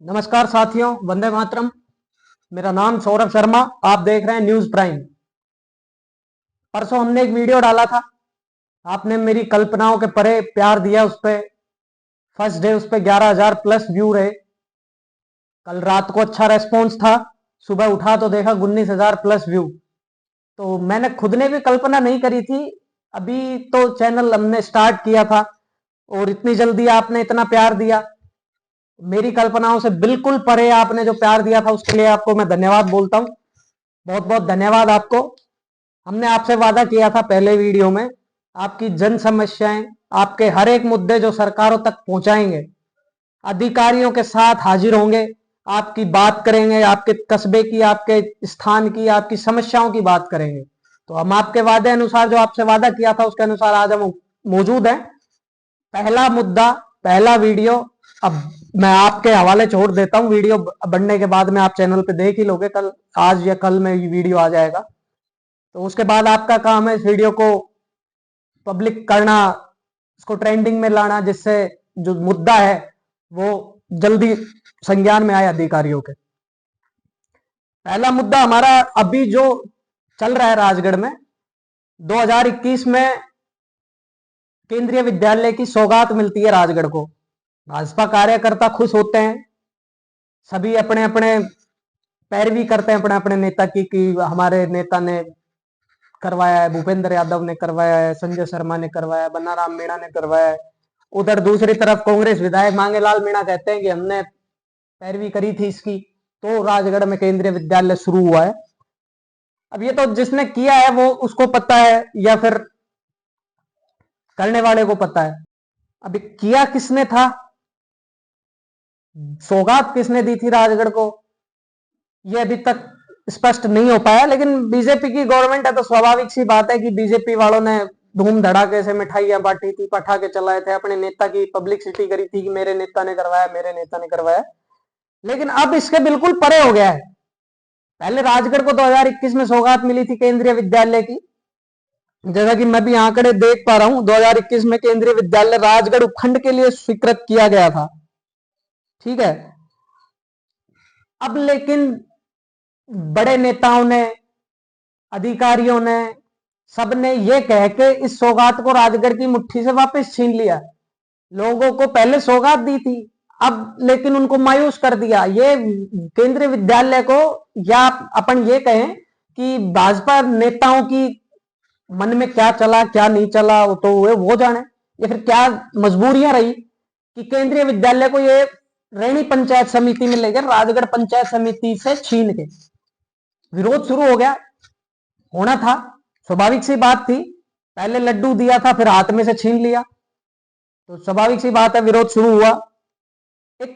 नमस्कार साथियों, वंदे मातरम। मेरा नाम सौरभ शर्मा। आप देख रहे हैं न्यूज प्राइम। परसों हमने एक वीडियो डाला था। आपने मेरी कल्पनाओं के परे प्यार दिया। उस पे फर्स्ट डे उस पे 11,000 प्लस व्यू रहे। कल रात को अच्छा रेस्पॉन्स था। सुबह उठा तो देखा 19,000 प्लस व्यू। तो मैंने खुद ने भी कल्पना नहीं करी थी। अभी तो चैनल हमने स्टार्ट किया था और इतनी जल्दी आपने इतना प्यार दिया। मेरी कल्पनाओं से बिल्कुल परे आपने जो प्यार दिया था उसके लिए आपको मैं धन्यवाद बोलता हूं। बहुत बहुत धन्यवाद आपको। हमने आपसे वादा किया था पहले वीडियो में, आपकी जन समस्याएं, आपके हर एक मुद्दे जो सरकारों तक पहुंचाएंगे, अधिकारियों के साथ हाजिर होंगे, आपकी बात करेंगे, आपके कस्बे की, आपके स्थान की, आपकी समस्याओं की बात करेंगे। तो हम आपके वादे अनुसार, जो आपसे वादा किया था उसके अनुसार आज हम मौजूद हैं। पहला मुद्दा, पहला वीडियो अब मैं आपके हवाले छोड़ देता हूं। वीडियो बनने के बाद में आप चैनल पे देख ही लोगे, कल, आज या कल में ये वीडियो आ जाएगा। तो उसके बाद आपका काम है इस वीडियो को पब्लिक करना, इसको ट्रेंडिंग में लाना, जिससे जो मुद्दा है वो जल्दी संज्ञान में आए अधिकारियों के। पहला मुद्दा हमारा अभी जो चल रहा है राजगढ़ में, 2021 में केंद्रीय विद्यालय की सौगात मिलती है राजगढ़ को। भाजपा कार्यकर्ता खुश होते हैं, सभी अपने अपने पैरवी करते हैं अपने अपने नेता की कि हमारे नेता ने करवाया है, भूपेंद्र यादव ने करवाया है, संजय शर्मा ने करवाया है, बनाराम मीणा ने करवाया है। उधर दूसरी तरफ कांग्रेस विधायक मांगेलाल मीणा कहते हैं कि हमने पैरवी करी थी इसकी, तो राजगढ़ में केंद्रीय विद्यालय शुरू हुआ है। अब ये तो जिसने किया है वो उसको पता है, या फिर करने वाले को पता है। अभी किया किसने था, सौगात किसने दी थी राजगढ़ को, ये अभी तक स्पष्ट नहीं हो पाया। लेकिन बीजेपी की गवर्नमेंट है तो स्वाभाविक सी बात है कि बीजेपी वालों ने धूम धड़ाके से मिठाइयां बांटी थी, पटाखे चलाए थे, अपने नेता की पब्लिसिटी करी थी कि मेरे नेता ने करवाया, मेरे नेता ने करवाया। लेकिन अब इसके बिल्कुल परे हो गया है। पहले राजगढ़ को 2021 में सौगात मिली थी केंद्रीय विद्यालय की। जैसा कि मैं भी आंकड़े देख पा रहा हूं, 2021 में केंद्रीय विद्यालय राजगढ़ उपखंड के लिए स्वीकृत किया गया था। ठीक है। अब लेकिन बड़े नेताओं ने, अधिकारियों ने, सबने ये कह के इस सौगात को राजगढ़ की मुट्ठी से वापस छीन लिया। लोगों को पहले सौगात दी थी, अब लेकिन उनको मायूस कर दिया। ये केंद्रीय विद्यालय को, या अपन ये कहें कि भाजपा नेताओं की मन में क्या चला क्या नहीं चला तो वो जाने, या फिर क्या मजबूरियां रही कि केंद्रीय विद्यालय को ये रैणी पंचायत समिति में लेकर राजगढ़ पंचायत समिति से छीन के विरोध शुरू हो गया। होना था, स्वाभाविक सी बात थी। पहले लड्डू दिया था, फिर हाथ में से छीन लिया, तो स्वाभाविक सी बात है विरोध शुरू हुआ। एक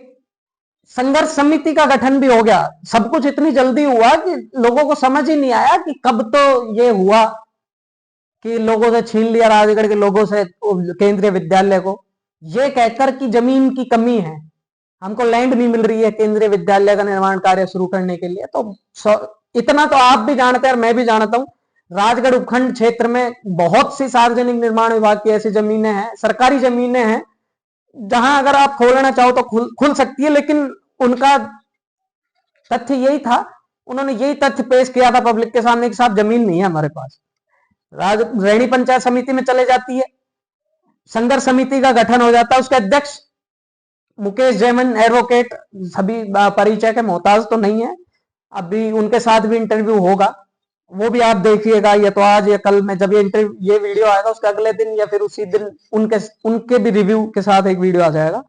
संघर्ष समिति का गठन भी हो गया। सब कुछ इतनी जल्दी हुआ कि लोगों को समझ ही नहीं आया कि कब तो ये हुआ कि लोगों से छीन लिया, राजगढ़ के लोगों से केंद्रीय विद्यालय को, ये कहकर कि जमीन की कमी है, हमको लैंड नहीं मिल रही है केंद्रीय विद्यालय का निर्माण कार्य शुरू करने के लिए। तो इतना तो आप भी जानते हैं और मैं भी जानता हूं, राजगढ़ उपखंड क्षेत्र में बहुत सी सार्वजनिक निर्माण विभाग की ऐसी जमीनें हैं, सरकारी जमीनें हैं, जहां अगर आप खोलना चाहो तो खुल सकती है। लेकिन उनका तथ्य यही था, उन्होंने यही तथ्य पेश किया था पब्लिक के सामने कि साहब जमीन नहीं है हमारे पास। रैणी पंचायत समिति में चले जाती है, संघर्ष समिति का गठन हो जाता है, उसके अध्यक्ष मुकेश जैमन एडवोकेट, सभी परिचय के मोहताज तो नहीं है। अभी उनके साथ भी इंटरव्यू होगा, वो भी आप देखिएगा, या तो आज या कल में, जब ये वीडियो आएगा उसके अगले दिन या फिर उसी दिन उनके भी रिव्यू के साथ एक वीडियो आ जाएगा।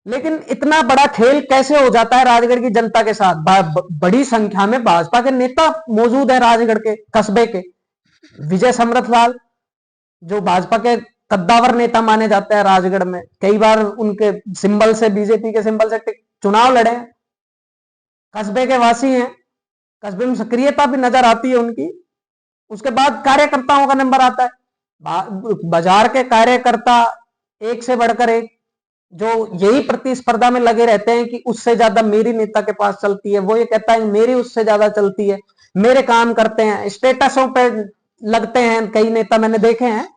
लेकिन इतना बड़ा खेल कैसे हो जाता है राजगढ़ की जनता के साथ। बड़ी संख्या में भाजपा के नेता मौजूद है राजगढ़ के कस्बे के। विजय समरथ लाल जो भाजपा के कद्दावर नेता माने जाते हैं राजगढ़ में, कई बार उनके सिंबल से, बीजेपी के सिंबल से चुनाव लड़े, कस्बे के वासी हैं, कस्बे में सक्रियता भी नजर आती है उनकी। उसके बाद कार्यकर्ताओं का नंबर आता है। बाजार के कार्यकर्ता एक से बढ़कर एक, जो यही प्रतिस्पर्धा में लगे रहते हैं कि उससे ज्यादा मेरी नेता के पास चलती है, वो ये कहता है मेरी उससे ज्यादा चलती है, मेरे काम करते हैं, स्टेटसों पे लगते हैं। कई नेता मैंने देखे हैं,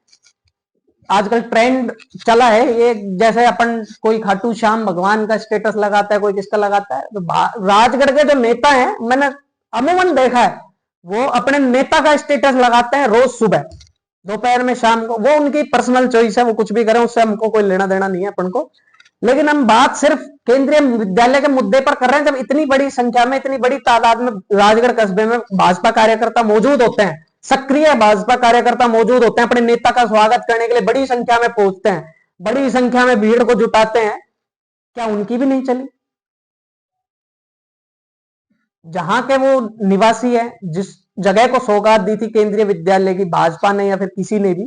आजकल ट्रेंड चला है ये, जैसे अपन कोई खाटू श्याम भगवान का स्टेटस लगाता है, कोई किसका लगाता है, तो राजगढ़ के जो नेता हैं, मैंने अमूमन देखा है, वो अपने नेता का स्टेटस लगाते हैं रोज सुबह, दोपहर में, शाम को। वो उनकी पर्सनल चॉइस है, वो कुछ भी करें, उससे हमको कोई लेना देना नहीं है अपन को। लेकिन हम बात सिर्फ केंद्रीय विद्यालय के मुद्दे पर कर रहे हैं। जब इतनी बड़ी संख्या में, इतनी बड़ी तादाद में राजगढ़ कस्बे में भाजपा कार्यकर्ता मौजूद होते हैं, सक्रिय भाजपा कार्यकर्ता मौजूद होते हैं, अपने नेता का स्वागत करने के लिए बड़ी संख्या में पहुंचते हैं, बड़ी संख्या में भीड़ को जुटाते हैं, क्या उनकी भी नहीं चली? जहां के वो निवासी है, जिस जगह को सौगात दी थी केंद्रीय विद्यालय की, भाजपा ने या फिर किसी ने भी,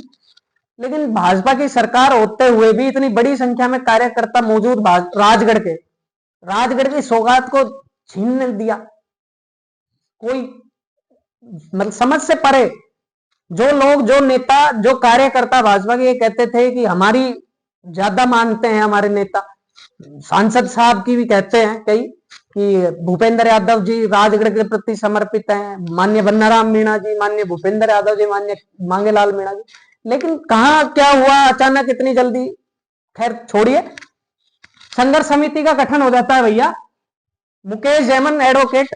लेकिन भाजपा की सरकार होते हुए भी इतनी बड़ी संख्या में कार्यकर्ता मौजूद राजगढ़ की सौगात को छीन दिया। कोई मतलब समझ से परे। जो लोग, जो नेता, जो कार्यकर्ता भाजपा के ये कहते थे कि हमारी ज्यादा मानते हैं हमारे नेता, सांसद साहब की भी कहते हैं कई कि भूपेंद्र यादव जी राजगढ़ के प्रति समर्पित हैं, माननीय बन्नाराम मीणा जी, माननीय भूपेंद्र यादव जी, माननीय मांगेलाल मीणा जी। लेकिन कहा क्या हुआ अचानक इतनी जल्दी? खैर छोड़िए, संघर्ष समिति का गठन हो जाता है भैया। मुकेश जैमन एडवोकेट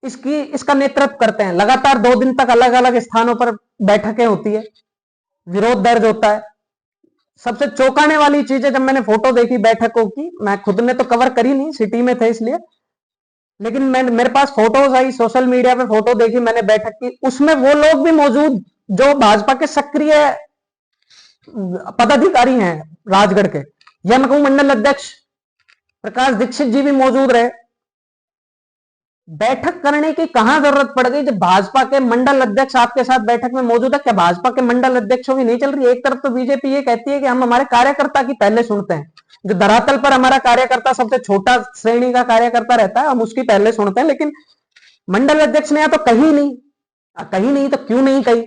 इसका नेतृत्व करते हैं। लगातार 2 दिन तक अलग अलग स्थानों पर बैठकें होती है, विरोध दर्ज होता है। सबसे चौंकाने वाली चीज है, जब मैंने फोटो देखी बैठकों की, मैं खुद ने तो कवर करी नहीं, सिटी में थे इसलिए, लेकिन मेरे पास फोटोज आई, सोशल मीडिया पे फोटो देखी मैंने बैठक की, उसमें वो लोग भी मौजूद जो भाजपा के सक्रिय पदाधिकारी हैं राजगढ़ के। या मैं कहूं मंडल अध्यक्ष प्रकाश दीक्षित जी भी मौजूद रहे। बैठक करने की कहां जरूरत पड़ गई जब भाजपा के मंडल अध्यक्ष आपके साथ बैठक में मौजूद है? क्या भाजपा के मंडल अध्यक्षों की नहीं चल रही? एक तरफ तो बीजेपी ये कहती है कि हम हमारे कार्यकर्ता की पहले सुनते हैं, जो धरातल पर हमारा कार्यकर्ता सबसे छोटा श्रेणी का कार्यकर्ता रहता है, हम उसकी पहले सुनते हैं। लेकिन मंडल अध्यक्ष ने या तो कही नहीं तो क्यों नहीं कही,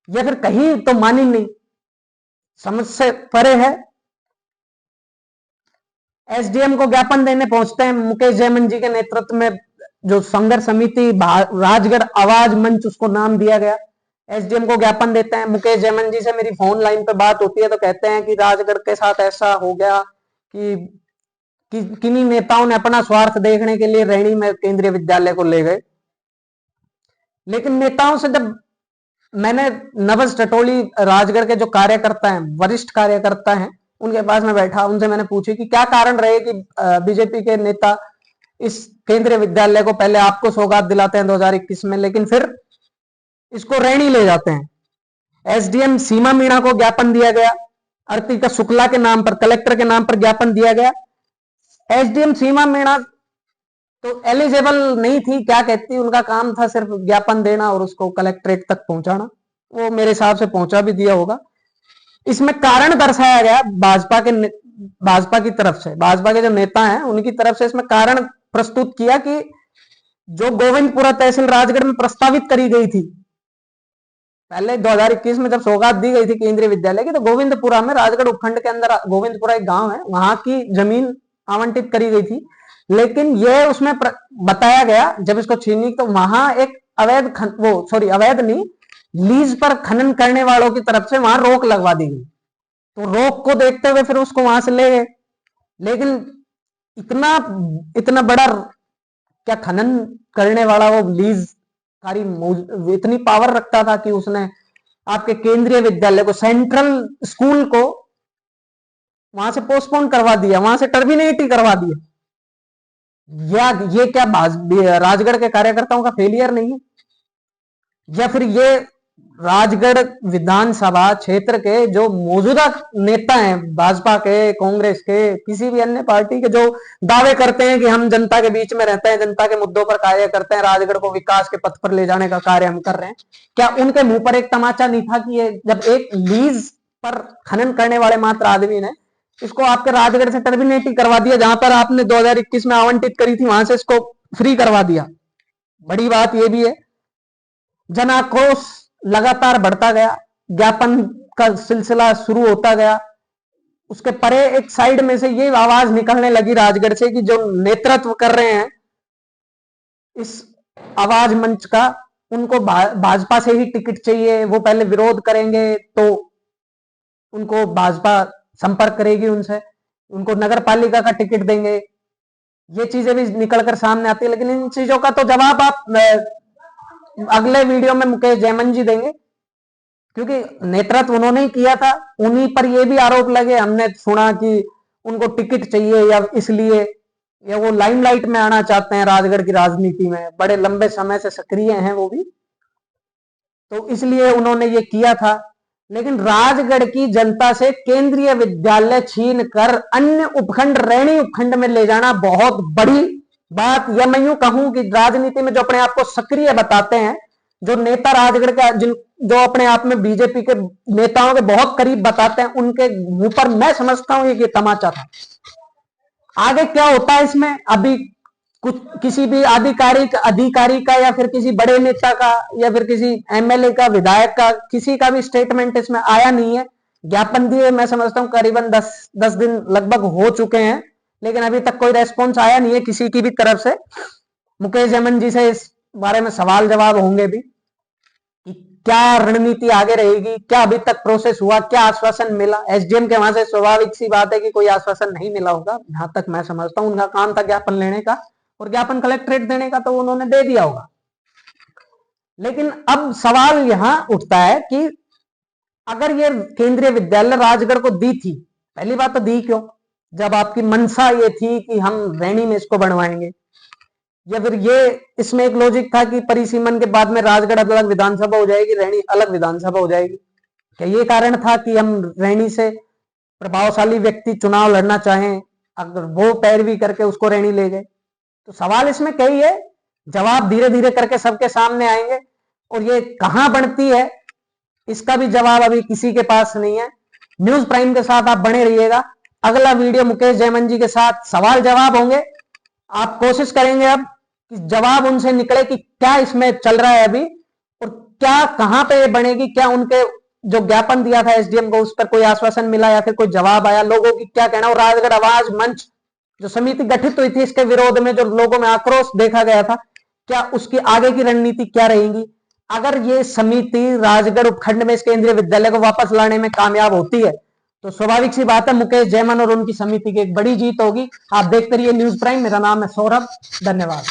या फिर कही तो मानी नहीं, समझ से परे है। एसडीएम को ज्ञापन देने पहुंचते हैं मुकेश जैमन जी के नेतृत्व में, जो संघर्ष समिति राजगढ़ आवाज मंच उसको नाम दिया गया। एसडीएम को ज्ञापन देते हैं। मुकेश जैमन जी से मेरी फोन लाइन पे बात होती है, तो कहते हैं कि राजगढ़ के साथ ऐसा हो गया कि किन्हीं नेताओं ने अपना स्वार्थ देखने के लिए रैणी में केंद्रीय विद्यालय को ले गए। लेकिन नेताओं से जब मैंने, नवज टटोली राजगढ़ के जो कार्यकर्ता हैं, वरिष्ठ कार्यकर्ता हैं, उनके पास में बैठा, उनसे मैंने पूछी कि क्या कारण रहे कि बीजेपी के नेता इस केंद्रीय विद्यालय को पहले आपको सौगात दिलाते हैं 2021 में, लेकिन फिर इसको रैणी ले जाते हैं। एसडीएम सीमा मीणा को ज्ञापन दिया गया, अर्तिका शुक्ला के नाम पर, कलेक्टर के नाम पर ज्ञापन दिया गया। एसडीएम सीमा मीणा तो एलिजिबल नहीं थी, क्या कहती, उनका काम था सिर्फ ज्ञापन देना और उसको कलेक्ट्रेट तक पहुंचाना। वो मेरे हिसाब से पहुंचा भी दिया होगा। इसमें कारण दर्शाया गया भाजपा की तरफ से, भाजपा के जो नेता हैं उनकी तरफ से इसमें कारण प्रस्तुत किया कि जो गोविंदपुरा तहसील राजगढ़ में प्रस्तावित करी गई थी पहले 2021 में, जब सौगात दी गई थी केंद्रीय विद्यालय की, तो गोविंदपुरा में, राजगढ़ उपखंड के अंदर गोविंदपुरा एक गांव है, वहां की जमीन आवंटित करी गई थी। लेकिन यह उसमें बताया गया, जब इसको छीनी, तो वहां एक अवैध नहीं, लीज पर खनन करने वालों की तरफ से वहां रोक लगवा दी गई। तो रोक को देखते हुए फिर उसको वहां से ले गए। लेकिन इतना बड़ा क्या खनन करने वाला वो लीज कारी इतनी पावर रखता था कि उसने आपके केंद्रीय विद्यालय को, सेंट्रल स्कूल को वहां से पोस्टपोन करवा दिया, वहां से टर्मिनेट ही करवा दिया। ये क्या राजगढ़ के कार्यकर्ताओं का फेलियर नहीं है? या फिर ये राजगढ़ विधानसभा क्षेत्र के जो मौजूदा नेता हैं, भाजपा के, कांग्रेस के, किसी भी अन्य पार्टी के, जो दावे करते हैं कि हम जनता के बीच में रहते हैं, जनता के मुद्दों पर कार्य करते हैं, राजगढ़ को विकास के पथ पर ले जाने का कार्य हम कर रहे हैं, क्या उनके मुंह पर एक तमाचा नहीं था कि ये जब एक लीज पर खनन करने वाले मात्र आदमी ने इसको आपके राजगढ़ से टर्मिनेट ही करवा दिया, जहां पर आपने 2021 में आवंटित करी थी, वहां से इसको फ्री करवा दिया। बड़ी बात यह भी है, जन आक्रोश लगातार बढ़ता गया, ज्ञापन का सिलसिला शुरू होता गया। उसके परे एक साइड में से ये आवाज निकलने लगी राजगढ़ से कि जो नेतृत्व कर रहे हैं इस आवाज मंच का, उनको भाजपा से ही टिकट चाहिए, वो पहले विरोध करेंगे तो उनको भाजपा संपर्क करेगी उनसे, उनको नगर पालिका का टिकट देंगे, ये चीजें भी निकलकर सामने आती है। लेकिन इन चीजों का तो जवाब आप अगले वीडियो में मुकेश जैमन जी देंगे, क्योंकि नेतृत्व उन्होंने ही किया था। उन्हीं पर ये भी आरोप लगे, हमने सुना कि उनको टिकट चाहिए या इसलिए, या वो लाइमलाइट में आना चाहते हैं राजगढ़ की राजनीति में, बड़े लंबे समय से सक्रिय हैं वो भी, तो इसलिए उन्होंने ये किया था। लेकिन राजगढ़ की जनता से केंद्रीय विद्यालय छीन कर अन्य उपखंड, रैणी उपखंड में ले जाना बहुत बड़ी बात, या मैं यूं कहूं कि राजनीति में जो अपने आप को सक्रिय बताते हैं, जो नेता राजगढ़ का, जो अपने आप में बीजेपी के नेताओं के बहुत करीब बताते हैं, उनके मुंह पर मैं समझता हूं ये तमाचा था। आगे क्या होता है इसमें, अभी कुछ किसी भी अधिकारी का या फिर किसी बड़े नेता का या फिर किसी एमएलए का, विधायक का, किसी का भी स्टेटमेंट इसमें आया नहीं है। ज्ञापन दिए मैं समझता हूं करीबन 10 दिन लगभग हो चुके हैं, लेकिन अभी तक कोई रेस्पॉन्स आया नहीं है किसी की भी तरफ से। मुकेश जैमन जी से इस बारे में सवाल जवाब होंगे भी कि क्या रणनीति आगे रहेगी, क्या अभी तक प्रोसेस हुआ, क्या आश्वासन मिला। एसडीएम के वहां से स्वाभाविक सी बात है कि कोई आश्वासन नहीं मिला होगा, जहां तक मैं समझता हूं। उनका काम था ज्ञापन लेने का और ज्ञापन कलेक्ट्रेट देने का, तो उन्होंने दे दिया होगा। लेकिन अब सवाल यहां उठता है कि अगर ये केंद्रीय विद्यालय राजगढ़ को दी थी, पहली बात तो दी क्यों, जब आपकी मंशा ये थी कि हम रैणी में इसको बनवाएंगे, या फिर ये इसमें एक लॉजिक था कि परिसीमन के बाद में राजगढ़ अलग विधानसभा हो जाएगी, रैणी अलग विधानसभा हो जाएगी। क्या ये कारण था कि हम रैणी से प्रभावशाली व्यक्ति चुनाव लड़ना चाहें, अगर वो पैरवी करके उसको रैणी ले गए? तो सवाल इसमें कई है, जवाब धीरे धीरे करके सबके सामने आएंगे, और ये कहां बनती है इसका भी जवाब अभी किसी के पास नहीं है। न्यूज प्राइम के साथ आप बने रहिएगा। अगला वीडियो मुकेश जैमन जी के साथ सवाल जवाब होंगे। आप कोशिश करेंगे अब कि जवाब उनसे निकले कि क्या इसमें चल रहा है अभी, और क्या कहां पे बनेगी, क्या उनके जो ज्ञापन दिया था एसडीएम को उस पर कोई आश्वासन मिला या फिर कोई जवाब आया, लोगों की क्या कहना। और राजगढ़ आवाज मंच जो समिति गठित हुई थी इसके विरोध में, जो लोगों में आक्रोश देखा गया था, क्या उसकी आगे की रणनीति क्या रहेगी। अगर ये समिति राजगढ़ उपखंड में इस केंद्रीय विद्यालय को वापस लाने में कामयाब होती है, तो स्वाभाविक सी बात है मुकेश जैमन और उनकी समिति की एक बड़ी जीत होगी। आप देखते रहिए न्यूज प्राइम। मेरा नाम है सौरभ, धन्यवाद।